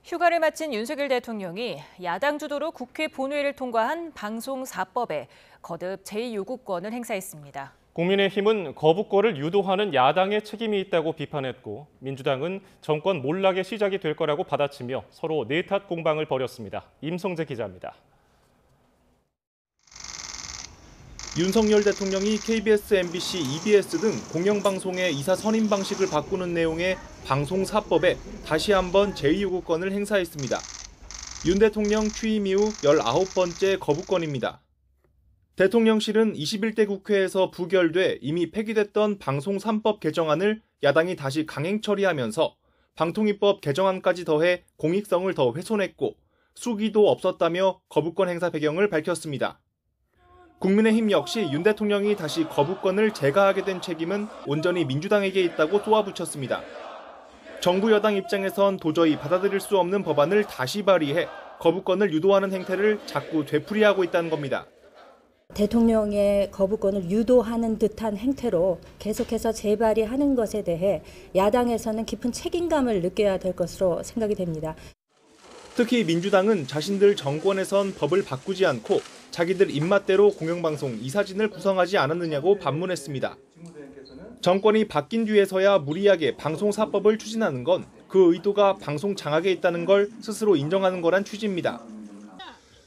휴가를 마친 윤석열 대통령이 야당 주도로 국회 본회의를 통과한 방송 4법에 거듭 제2요구권을 행사했습니다. 국민의힘은 거부권을 유도하는 야당의 책임이 있다고 비판했고 민주당은 정권 몰락의 시작이 될 거라고 받아치며 서로 내탓 공방을 벌였습니다. 임성재 기자입니다. 윤석열 대통령이 KBS, MBC, EBS 등 공영방송의 이사 선임 방식을 바꾸는 내용의 방송 4법에 다시 한번 제2요구권을 행사했습니다. 윤 대통령 취임 이후 19번째 거부권입니다. 대통령실은 21대 국회에서 부결돼 이미 폐기됐던 방송 3법 개정안을 야당이 다시 강행 처리하면서 방통위법 개정안까지 더해 공익성을 더 훼손했고 수기도 없었다며 거부권 행사 배경을 밝혔습니다. 국민의힘 역시 윤 대통령이 다시 거부권을 제거하게 된 책임은 온전히 민주당에게 있다고 쏘아붙였습니다. 정부 여당 입장에선 도저히 받아들일 수 없는 법안을 다시 발의해 거부권을 유도하는 행태를 자꾸 되풀이하고 있다는 겁니다. 대통령의 거부권을 유도하는 듯한 행태로 계속해서 재발의하는 것에 대해 야당에서는 깊은 책임감을 느껴야 될 것으로 생각이 됩니다. 특히 민주당은 자신들 정권에선 법을 바꾸지 않고 자기들 입맛대로 공영방송 이사진을 구성하지 않았느냐고 반문했습니다. 정권이 바뀐 뒤에서야 무리하게 방송 4법을 추진하는 건 그 의도가 방송 장악에 있다는 걸 스스로 인정하는 거란 취지입니다.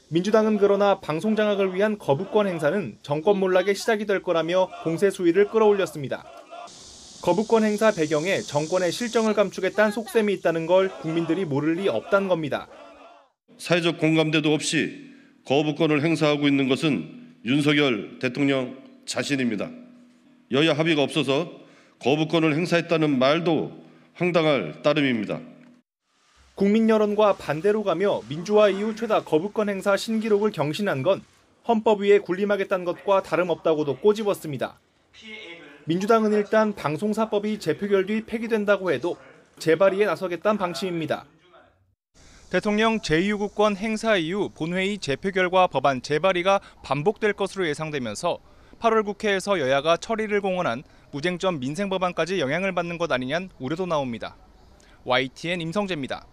민주당은 그러나 방송 장악을 위한 거부권 행사는 정권 몰락의 시작이 될 거라며 공세 수위를 끌어올렸습니다. 거부권 행사 배경에 정권의 실정을 감추겠다는 속셈이 있다는 걸 국민들이 모를 리 없다는 겁니다. 사회적 공감대도 없이 거부권을 행사하고 있는 것은 윤석열 대통령 자신입니다. 여야 합의가 없어서 거부권을 행사했다는 말도 황당할 따름입니다. 국민 여론과 반대로 가며 민주화 이후 최다 거부권 행사 신기록을 경신한 건 헌법 위에 군림하겠다는 것과 다름없다고도 꼬집었습니다. 민주당은 일단 방송 4법이 재표결 뒤 폐기된다고 해도 재발의에 나서겠다는 방침입니다. 대통령 제2요구권 행사 이후 본회의 재표결과 법안 재발의가 반복될 것으로 예상되면서 8월 국회에서 여야가 처리를 공언한 무쟁점 민생법안까지 영향을 받는 것 아니냐는 우려도 나옵니다. YTN 임성재입니다.